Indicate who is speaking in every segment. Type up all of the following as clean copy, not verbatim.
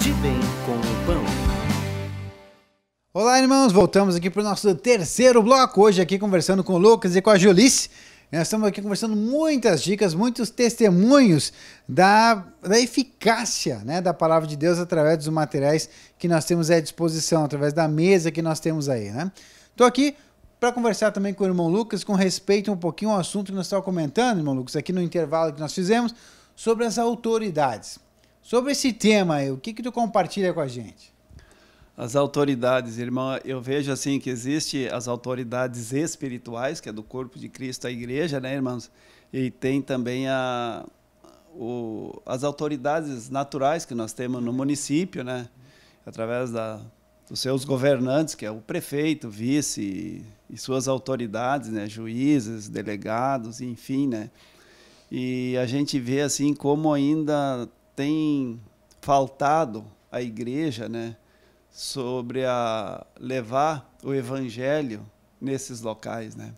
Speaker 1: De Bem com o Pão.
Speaker 2: Olá, irmãos, voltamos aqui para o nosso terceiro bloco, hoje aqui conversando com o Lucas e com a Julice. Nós estamos aqui conversando muitas dicas, muitos testemunhos da eficácia, né, da palavra de Deus através dos materiais que nós temos à disposição, através da mesa que nós temos aí, né? Estou aqui para conversar também com o irmão Lucas com respeito um pouquinho ao assunto que nós estávamos comentando, irmão Lucas, aqui no intervalo que nós fizemos, sobre as autoridades. Sobre esse tema aí, o que tu compartilha com a gente?
Speaker 3: As autoridades, irmão, eu vejo assim que existe as autoridades espirituais, que é do corpo de Cristo, a igreja, né, irmãos? E tem também as autoridades naturais que nós temos no município, né? Através dos seus governantes, que é o prefeito, vice e suas autoridades, né? Juízes, delegados, enfim, né? E a gente vê assim como ainda tem faltado a igreja, né? Sobre levar o evangelho nesses locais, né?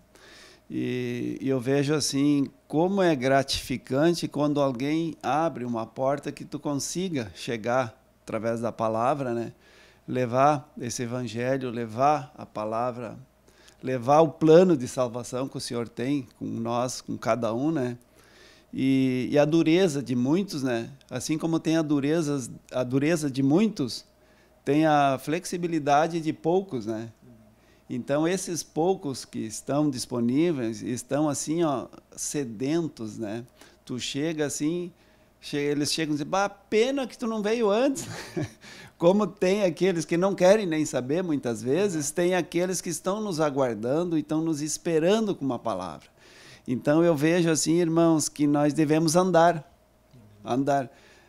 Speaker 3: E eu vejo assim como é gratificante quando alguém abre uma porta que tu consiga chegar através da palavra, né? Levar esse evangelho, levar a palavra, levar o plano de salvação que o Senhor tem com nós, com cada um, né? E a dureza de muitos, né? Assim como tem a dureza de muitos, tem a flexibilidade de poucos, né? Então, esses poucos que estão disponíveis estão assim, ó, sedentos, né? Tu chega assim, eles chegam e dizem, bah, pena que tu não veio antes. Como tem aqueles que não querem nem saber, muitas vezes, tem aqueles que estão nos aguardando e estão nos esperando com uma palavra. Então, eu vejo assim, irmãos, que nós devemos andar.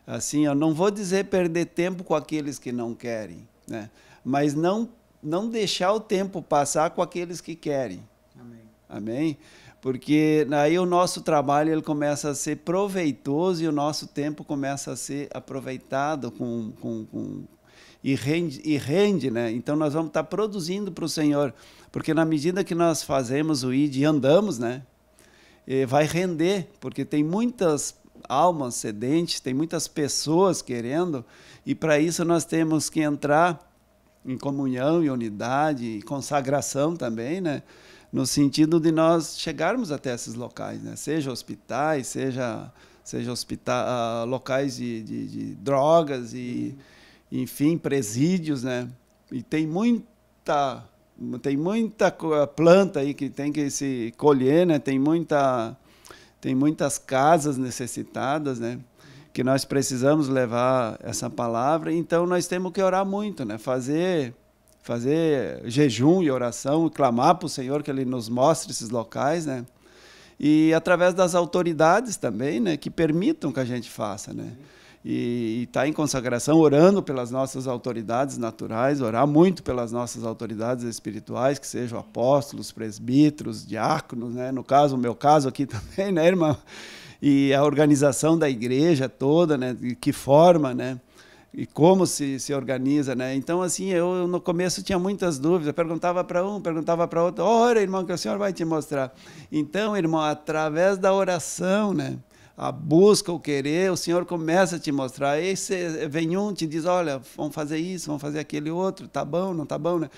Speaker 3: Assim, eu não vou dizer perder tempo com aqueles que não querem, né? Mas não deixar o tempo passar com aqueles que querem. Amém. Amém? Porque aí o nosso trabalho ele começa a ser proveitoso e o nosso tempo começa a ser aproveitado e rende, né? Então nós vamos estar produzindo para o Senhor, porque na medida que nós fazemos o ID e andamos, né? Vai render, porque tem muitas almas sedentes, tem muitas pessoas querendo, e para isso nós temos que entrar em comunhão e unidade e consagração também, né? No sentido de nós chegarmos até esses locais, né? Seja hospitais, seja locais de drogas e, enfim, presídios, né? E tem muita planta aí que tem que se colher, né? Tem muitas casas necessitadas, né? Que nós precisamos levar essa palavra. Então, nós temos que orar muito, né? Fazer jejum e oração, e clamar para o Senhor que Ele nos mostre esses locais, né? E através das autoridades também, né? Que permitam que a gente faça, né? E estar em consagração, orando pelas nossas autoridades naturais, orar muito pelas nossas autoridades espirituais, que sejam apóstolos, presbíteros, diáconos, né? No caso, o meu caso aqui também, né, irmão? E a organização da igreja toda, né? Que forma, né? E como se organiza, né? Então, assim, eu no começo tinha muitas dúvidas, eu perguntava para um, perguntava para outro, ora, irmão, que o Senhor vai te mostrar. Então, irmão, através da oração, né? A busca, o querer, o Senhor começa a te mostrar. Aí vem um, te diz, olha, vamos fazer isso, vamos fazer aquele outro, tá bom, não tá bom, né?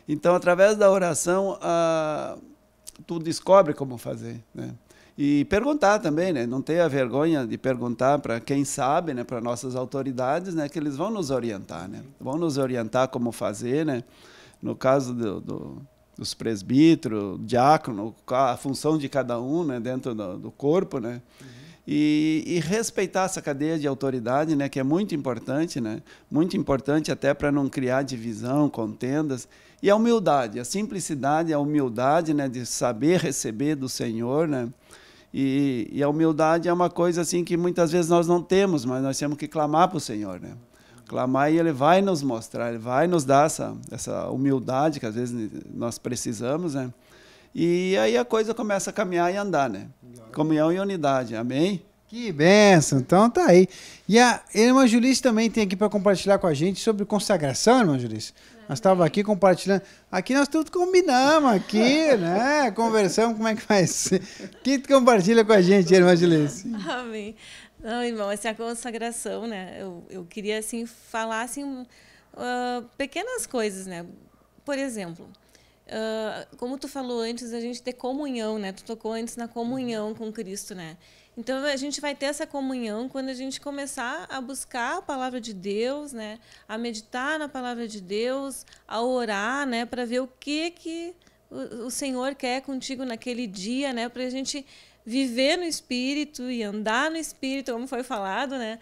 Speaker 3: Então, através da oração, tu descobre como fazer, né? E perguntar também, né? Não ter a vergonha de perguntar para quem sabe, né? Para nossas autoridades, né? Que eles vão nos orientar, né? Vão nos orientar como fazer, né? No caso dos presbíteros, diácono, a função de cada um, né? Dentro do corpo, né? E respeitar essa cadeia de autoridade, né, que é muito importante, né, muito importante até para não criar divisão, contendas, e a humildade, a simplicidade, a humildade, né, de saber receber do Senhor, né, e a humildade é uma coisa assim que muitas vezes nós não temos, mas nós temos que clamar para o Senhor, né, clamar e Ele vai nos mostrar, Ele vai nos dar essa humildade que às vezes nós precisamos, né. E aí a coisa começa a caminhar e andar, né? Comunhão e unidade, amém?
Speaker 2: Que bênção, então tá aí. E a irmã Julice também tem aqui para compartilhar com a gente sobre consagração, irmã Julice. Nós estávamos aqui compartilhando, aqui nós tudo combinamos aqui, né? Conversamos como é que vai ser. O que tu compartilha com a gente, irmã Julice?
Speaker 4: Amém.
Speaker 1: Não, irmão, essa consagração, né? Eu queria, assim, falar, assim, pequenas coisas, né? Por exemplo, como tu falou antes, a gente ter comunhão, né? Tu tocou antes na comunhão com Cristo, né? Então, a gente vai ter essa comunhão quando a gente começar a buscar a palavra de Deus, né? A meditar na palavra de Deus, a orar, né? Para ver o que o Senhor quer contigo naquele dia, né? Para a gente viver no Espírito e andar no Espírito, como foi falado, né?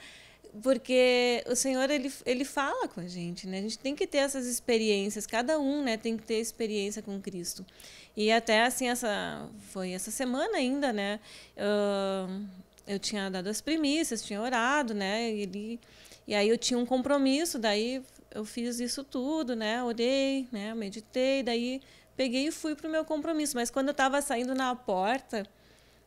Speaker 1: Porque o Senhor, ele fala com a gente, né? A gente tem que ter essas experiências, cada um, né, tem que ter experiência com Cristo. E até, assim, foi essa semana ainda, né? Eu tinha dado as primícias, tinha orado, né? E aí eu tinha um compromisso, daí eu fiz isso tudo, né? Orei, né? Meditei, daí peguei e fui para o meu compromisso. Mas quando eu estava saindo na porta,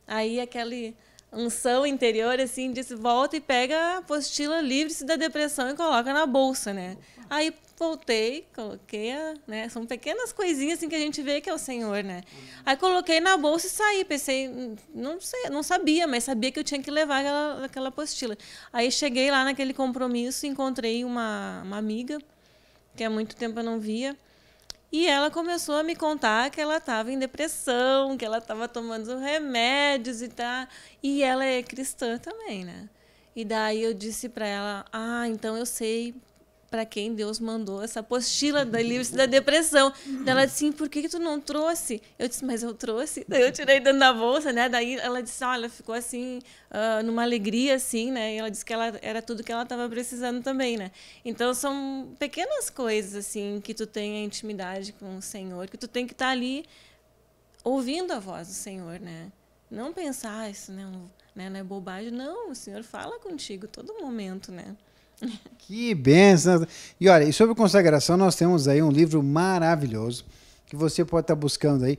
Speaker 1: aí aquele unção interior, assim, disse, volta e pega a apostila Livre-se da Depressão e coloca na bolsa, né? Aí voltei, coloquei, né? São pequenas coisinhas, assim, que a gente vê que é o Senhor, né? Aí coloquei na bolsa e saí, pensei, não sei, não sabia, mas sabia que eu tinha que levar aquela apostila. Aí cheguei lá naquele compromisso, encontrei uma amiga, que há muito tempo eu não via, e ela começou a me contar que ela estava em depressão, que ela estava tomando remédios e ela é cristã também, né? E daí eu disse para ela, então eu sei para quem Deus mandou essa apostila da Livre-se da Depressão. Daí ela disse, por que tu não trouxe? Eu disse, mas eu trouxe. Daí eu tirei dentro da bolsa, né? Daí ela disse, ela ficou assim, numa alegria, assim, né? E ela disse que ela era tudo que ela estava precisando também, né? Então, são pequenas coisas, assim, que tu tem a intimidade com o Senhor, que tu tem que estar ali ouvindo a voz do Senhor, né? Não pensar, isso não é bobagem. Não, o Senhor fala contigo todo momento, né?
Speaker 2: Que bênção! E olha, e sobre consagração, nós temos aí um livro maravilhoso que você pode estar buscando aí.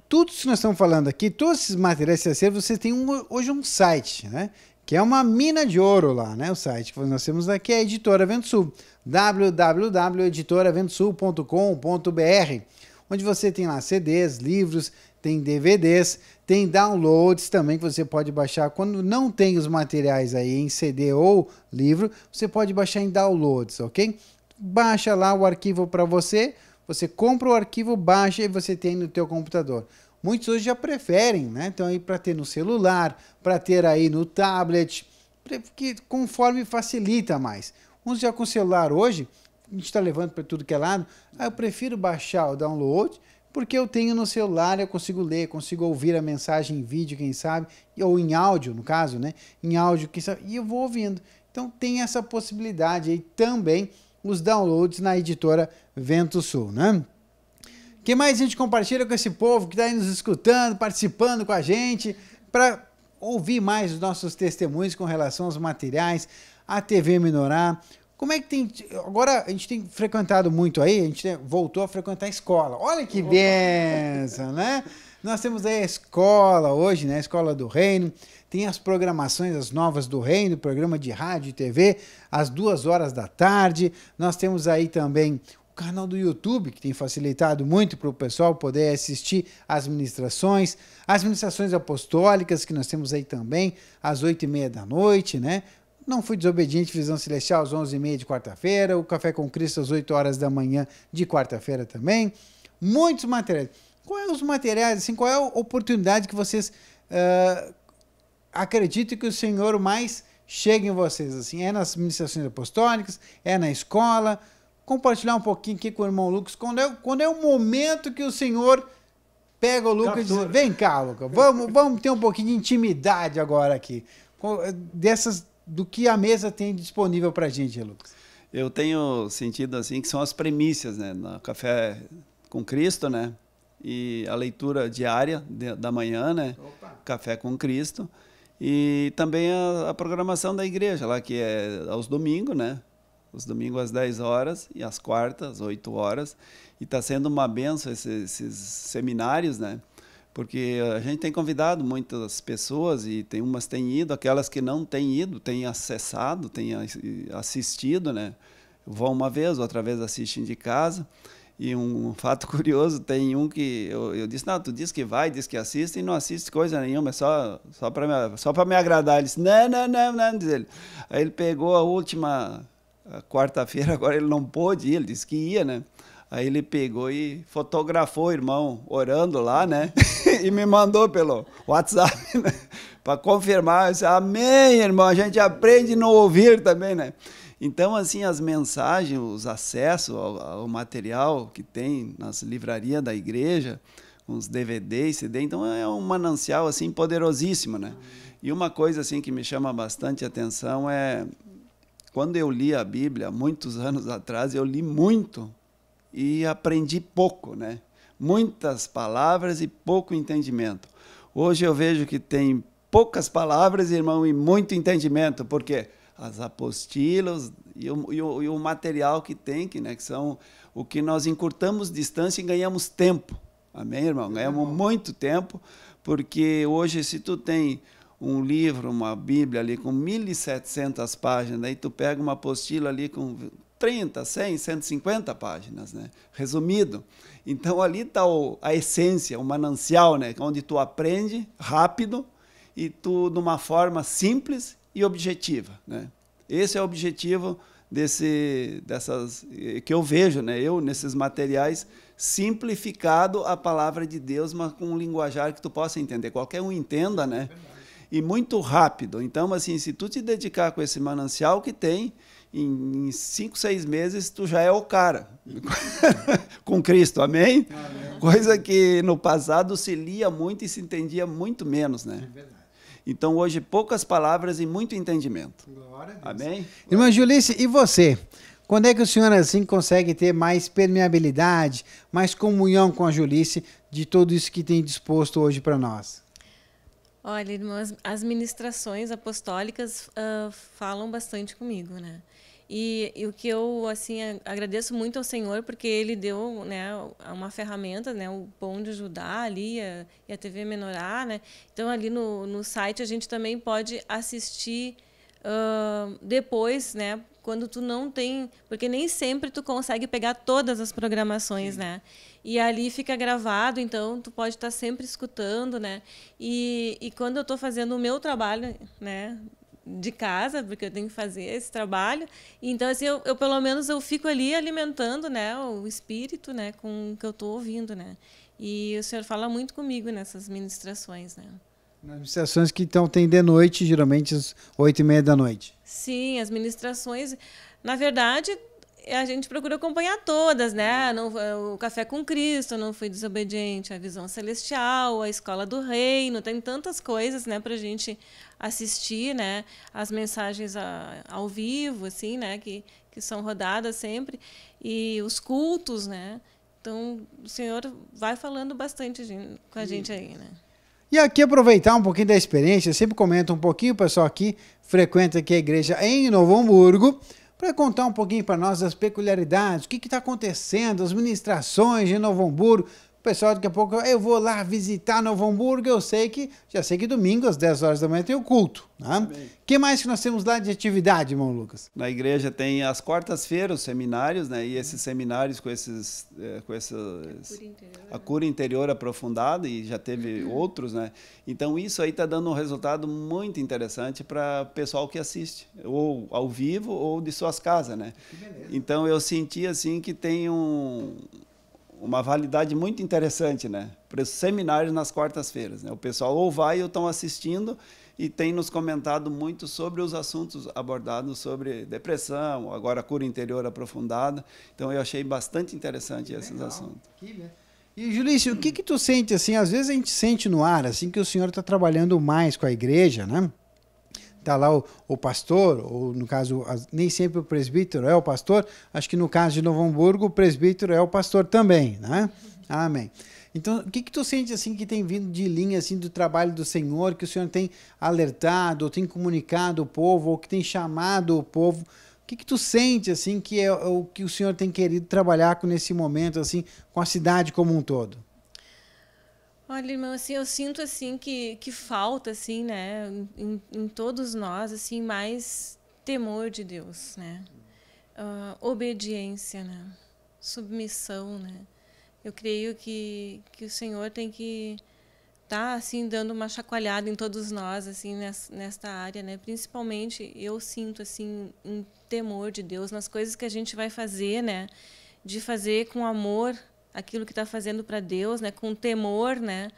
Speaker 2: Tudo isso que nós estamos falando aqui, todos esses materiais terceiros, você tem hoje um site, né? Que é uma mina de ouro lá, né? O site que nós temos aqui é a Editora Vento Sul, www.editoraventosul.com.br, onde você tem lá CDs, livros, tem DVDs, tem downloads também que você pode baixar. Quando não tem os materiais aí em CD ou livro, você pode baixar em downloads, ok? Baixa lá o arquivo para você, você compra o arquivo, baixa e você tem no teu computador. Muitos hoje já preferem, né? Então aí para ter no celular, para ter aí no tablet, porque conforme facilita mais. Uns já com celular hoje, a gente está levando para tudo que é lado, eu prefiro baixar o download, porque eu tenho no celular, eu consigo ler, consigo ouvir a mensagem em vídeo, quem sabe, ou em áudio, no caso, né? Em áudio, quem sabe, e eu vou ouvindo. Então tem essa possibilidade aí também, os downloads na Editora Vento Sul, né? O que mais a gente compartilha com esse povo que está aí nos escutando, participando com a gente, para ouvir mais os nossos testemunhos com relação aos materiais, a TV Menorá. Como é que tem... Agora a gente tem frequentado muito aí, a gente voltou a frequentar a escola. Olha que bênção, né? Nós temos aí a escola hoje, né? A Escola do Reino. Tem as programações, as novas do Reino, programa de rádio e TV, às 2h da tarde. Nós temos aí também o canal do YouTube, que tem facilitado muito para o pessoal poder assistir as ministrações apostólicas, que nós temos aí também, às 8h30 da noite, né? Não Fui Desobediente, Visão Celestial, às 11h30 de quarta-feira. O Café com Cristo, às 8h da manhã de quarta-feira também. Muitos materiais. Quais são os materiais, assim, qual é a oportunidade que vocês acreditam que o Senhor mais chega em vocês? Assim, é nas ministrações apostólicas? É na escola? Compartilhar um pouquinho aqui com o irmão Lucas. Quando é o momento que o Senhor pega o Lucas e diz, vem cá, Lucas, vamos ter um pouquinho de intimidade agora aqui. Do que a mesa tem disponível para a gente, Lucas?
Speaker 3: Eu tenho sentido assim que são as premissas, né? No Café com Cristo, né? E a leitura diária da manhã, né? Opa. Café com Cristo. E também a programação da igreja lá, que é aos domingos, né? Os domingos às 10h e às quartas, às 8h. E está sendo uma benção esses seminários, né? Porque a gente tem convidado muitas pessoas e tem umas têm ido, aquelas que não têm ido, têm acessado, têm assistido, né? Vão uma vez, outra vez assistem de casa. E um fato curioso, tem um que eu disse, não, tu diz que vai, diz que assiste e não assiste coisa nenhuma, é só para me agradar. Ele disse, não, diz ele. Aí ele pegou a última quarta-feira, agora ele não pôde ir, ele disse que ia, né? Aí ele pegou e fotografou o irmão orando lá, né? E me mandou pelo WhatsApp, né? Para confirmar. Eu disse, amém, irmão, a gente aprende a não ouvir também, né? Então, assim, as mensagens, os acessos ao material que tem nas livrarias da igreja, uns DVDs, CD, então é um manancial, assim, poderosíssimo, né? E uma coisa, assim, que me chama bastante atenção é, quando eu li a Bíblia, muitos anos atrás, eu li muito e aprendi pouco, né? Muitas palavras e pouco entendimento. Hoje eu vejo que tem poucas palavras, irmão, e muito entendimento, porque as apostilas e o material que tem, né, que são o que nós encurtamos distância e ganhamos tempo. Amém, irmão? Ganhamos muito tempo, porque hoje, se tu tem um livro, uma Bíblia ali com 1.700 páginas, aí tu pega uma apostila ali com 30, 100, 150 páginas, né? Resumido. Então, ali está a essência, o manancial, né? Onde tu aprende rápido e tu, de uma forma simples e objetiva, né? Esse é o objetivo dessas que eu vejo, né? Eu nesses materiais, simplificado a palavra de Deus, mas com um linguajar que tu possa entender, qualquer um entenda, né? E muito rápido. Então, assim, se tu te dedicar com esse manancial que tem, em 5, 6 meses tu já é o cara com Cristo, amém? Amém? Coisa que no passado se lia muito e se entendia muito menos, né? É verdade. Então, hoje, poucas palavras e muito entendimento. Glória a Deus. Amém?
Speaker 2: Irmã Julice, e você? Quando é que o senhor, assim, consegue ter mais permeabilidade, mais comunhão com a Julice de tudo isso que tem disposto hoje para nós?
Speaker 1: Olha, irmãs, as ministrações apostólicas falam bastante comigo, né? E o que eu, assim, agradeço muito ao Senhor, porque Ele deu, né, uma ferramenta, né, o Pão de Judá ali, e a TV Menorá, né? Então, ali no site a gente também pode assistir depois, né? Quando tu não tem... Porque nem sempre tu consegue pegar todas as programações, né? E ali fica gravado, então tu pode estar sempre escutando, né? E quando eu estou fazendo o meu trabalho, né, de casa, porque eu tenho que fazer esse trabalho, então assim, eu pelo menos eu fico ali alimentando, né, o espírito, né, com o que eu estou ouvindo, né? E o Senhor fala muito comigo nessas ministrações, né?
Speaker 2: Nas ministrações que então tem de noite, geralmente às 8h30 da noite.
Speaker 1: Sim, as ministrações, na verdade, a gente procura acompanhar todas, né? O Café com Cristo, Não Fui Desobediente, a Visão Celestial, a Escola do Reino, tem tantas coisas, né, para a gente assistir, né? As mensagens ao vivo, assim, né, que são rodadas sempre, e os cultos, né? Então, o Senhor vai falando bastante com a gente aí, né?
Speaker 2: E aqui aproveitar um pouquinho da experiência, eu sempre comento um pouquinho, o pessoal aqui frequenta aqui a igreja em Novo Hamburgo, para contar um pouquinho para nós das peculiaridades, o que está acontecendo, as ministrações de Novo Hamburgo. O pessoal, daqui a pouco, eu vou lá visitar Novo Hamburgo, já sei que domingo, às 10 horas da manhã, tem o culto. Né? O que mais que nós temos lá de atividade, irmão Lucas?
Speaker 3: Na igreja tem as quartas-feiras, os seminários, né? E esses seminários com a cura interior aprofundada, e já teve outros, né? Então, isso aí está dando um resultado muito interessante para o pessoal que assiste, ou ao vivo, ou de suas casas, né? Então, eu senti, assim, que tem uma validade muito interessante, né, para os seminários nas quartas-feiras, né? O pessoal ou vai ou estão assistindo e tem nos comentado muito sobre os assuntos abordados sobre depressão, agora a cura interior aprofundada. Então eu achei bastante interessante esses assuntos.
Speaker 2: E Julício, o que tu sente assim? Às vezes a gente sente no ar assim que o senhor está trabalhando mais com a igreja, né? Está lá o pastor, ou no caso, nem sempre o presbítero é o pastor, acho que no caso de Novo Hamburgo, o presbítero é o pastor também, né? Amém. Então, o que tu sente assim que tem vindo de linha assim do trabalho do Senhor, que o Senhor tem alertado, ou tem comunicado o povo, ou que tem chamado o povo? O que tu sente assim que é o que o Senhor tem querido trabalhar com nesse momento assim, com a cidade como um todo?
Speaker 1: Olha, irmão, assim, eu sinto assim que falta assim, né, em todos nós assim mais temor de Deus, né, obediência, né, submissão, né? Eu creio que o Senhor tem que estar assim dando uma chacoalhada em todos nós assim nesta área, né? Principalmente eu sinto assim um temor de Deus nas coisas que a gente vai fazer, né? De fazer com amor aquilo que está fazendo para Deus, né? Com temor, né?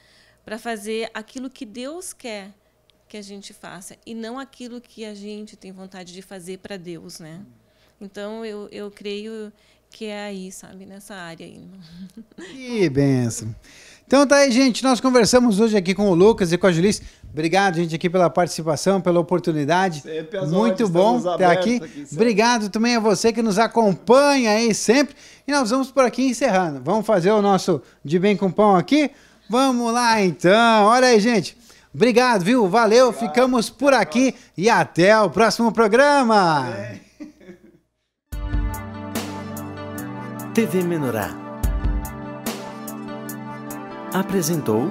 Speaker 1: Para fazer aquilo que Deus quer que a gente faça e não aquilo que a gente tem vontade de fazer para Deus, né? Então eu creio que é aí, sabe, nessa área aí.
Speaker 2: Que benção. Então tá aí, gente, nós conversamos hoje aqui com o Lucas e com a Julice. Obrigado, gente, aqui pela participação, pela oportunidade. Muito bom estar aqui. Obrigado também a você que nos acompanha aí sempre. E nós vamos por aqui encerrando. Vamos fazer o nosso De Bem com Pão aqui? Vamos lá, então. Olha aí, gente. Obrigado, viu? Valeu. Obrigado. Ficamos por aqui e até o próximo programa.
Speaker 4: TV Menorá apresentou